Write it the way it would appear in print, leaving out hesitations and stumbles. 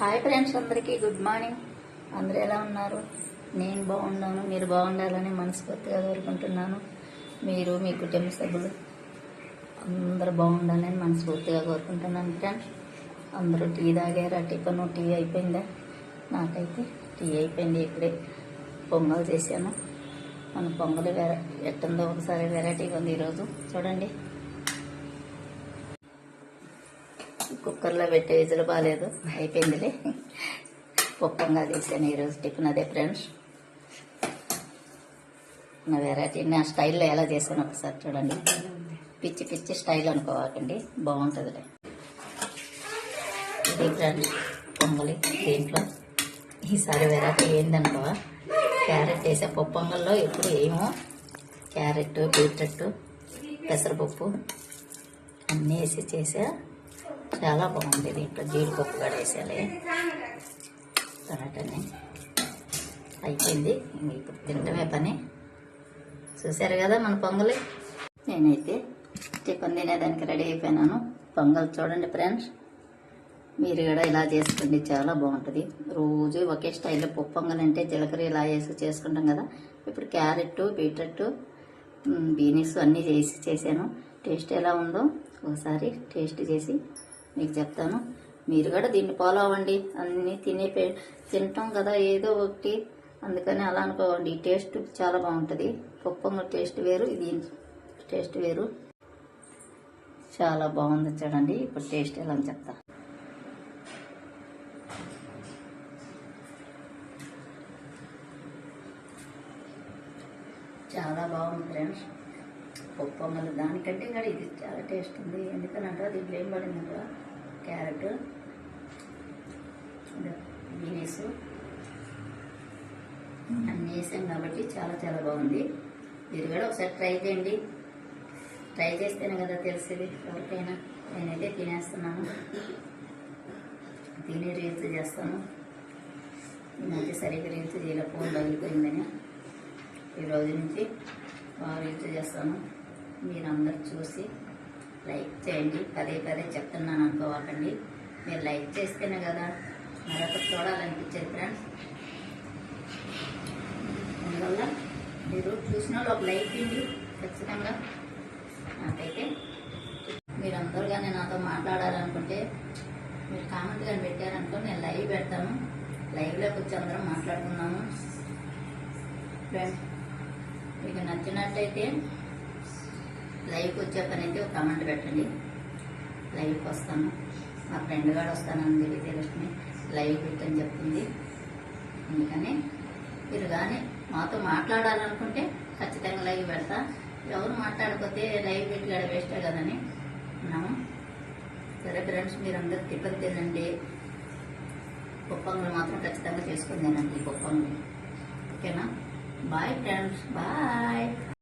Hi friends, అందరికీ good morning. అందరూ ఎలా ఉన్నారు? నేను బాగున్నాను. మీరు బాగుండాలని మనస్ఫూర్తిగా కోరుకుంటున్నాను. మీరు మీ కుటుంబ సభ్యులు అందరూ బాగుండాలని మనస్ఫూర్తిగా కోరుకుంటున్నాను. ఫ్రెండ్స్, అందరూ టీ తాగారా? టిఫిన్ టీ అయిపోయిందా? నాకైతే టీ అయిపోయింది. ఇప్పుడే పొంగల్ చేశాను. మన పొంగల్ ఎట్టుందో ఒకసారి వెరైటీగా ఉంది ఈరోజు. చూడండి, కుక్కర్లో పెట్టే విజులు బాగాలేదు, అయిపోయిందిలే. పొంగల్ చేశాను ఈరోజు టిఫిన్. అదే ఫ్రెండ్స్, నా వెరైటీ నా స్టైల్లో ఎలా చేశాను ఒకసారి చూడండి. పిచ్చి పిచ్చి స్టైల్ అనుకోవాకండి, బాగుంటుందిలే. ఇది ఫ్రెండ్స్ పొంగలి. దీంట్లో ఈసారి వెరైటీ ఏందనుకో, క్యారెట్ వేసా. పొంగల్లో ఎప్పుడు ఏమో క్యారెట్, బీట్రూట్, పెసరపప్పు అన్నీ వేసి చేసా. చాలా బాగుంది. దీంట్లో జీడిపప్పు కూడా వేసాలి. టమాటాని అయిపోయింది, ఇప్పుడు తింటమే పని. చూసారు కదా మన పొంగలి. నేనైతే టిఫిన్ తినేదానికి రెడీ అయిపోయినాను. పొంగల్ చూడండి ఫ్రెండ్స్, మీరు కూడా ఇలా చేసుకోండి, చాలా బాగుంటుంది. రోజు ఒకే స్టైల్లో పొంగల్ అంటే జీలకర్ర ఇలా వేసి చేసుకుంటాం కదా. ఇప్పుడు క్యారెట్, బీట్రూట్, బీనీస్ అన్నీ చేశాను. టేస్ట్ ఎలా ఉందో ఒకసారి టేస్ట్ చేసి మీకు చెప్తాను. మీరు కూడా దీన్ని ఫాలో అవ్వండి. అన్నీ తింటాం కదా ఏదో ఒకటి, అందుకని అలా అనుకోవండి. ఈ టేస్ట్ చాలా బాగుంటుంది. పొంగల్ టేస్ట్ వేరు, ఇది టేస్ట్ వేరు. చాలా బాగుంది చూడండి. ఇప్పుడు టేస్ట్ ఎలా అని చెప్తా. చాలా బాగుంది ఫ్రెండ్స్ పొంగల్. దానికంటే కూడా ఇది చాలా టేస్ట్ ఉంది. ఎందుకనంటే దీంట్లో ఏం పడింది కూడా, క్యారెట్, బీనీస్ అన్నీ వేసాం కాబట్టి చాలా చాలా బాగుంది. మీరు కూడా ఒకసారి ట్రై చేయండి. ట్రై చేస్తేనే కదా తెలిసేది ఎవరికైనా. నేనైతే తినేస్తున్నాను, తిని రీల్స్ చేస్తాను. ఈ మధ్య సరిగ్గా రీల్స్ చేయలే, ఫోన్ పగిలిపోయిందని. ఈ రోజు నుంచి బాగా రీల్స్ చేస్తాను. మీరందరూ చూసి లైక్ చేయండి. పదే పదే చెప్తున్నాను అనుకోవాకండి. మీరు లైక్ చేస్తేనే కదా మరొకటి చూడాలనిపించేది ఫ్రెండ్స్. అందువల్ల మీరు చూసిన వాళ్ళు ఒక లైక్ ఇవ్వండి ఖచ్చితంగా. నాకైతే మీరందరూ కానీ నాతో మాట్లాడాలనుకుంటే మీరు కామెంట్ కానీ పెట్టారనుకో, నేను లైవ్ పెడతాను. లైవ్లోకి వచ్చి అందరం మాట్లాడుకున్నాము. ఫ్రెండ్స్, మీకు నచ్చినట్లయితే లైవ్కి వచ్చే పని అయితే ఒక కామెంట్ పెట్టండి. లైవ్కి వస్తాను. మా ఫ్రెండ్ గారు వస్తానని తెలుసుకుని లైవ్ పెట్టని చెప్తుంది. అందుకని మీరు కానీ మాతో మాట్లాడాలనుకుంటే ఖచ్చితంగా లైవ్ పెడతా. ఎవరు మాట్లాడకపోతే లైవ్ పెట్టి వేస్టే కదని ఉన్నాము. సరే ఫ్రెండ్స్, మీరందరూ టిఫిన్ తినండి. పొంగల్ మాత్రం ఖచ్చితంగా చేసుకుని తినండి పొంగల్. ఓకేనా? Bye friends, bye.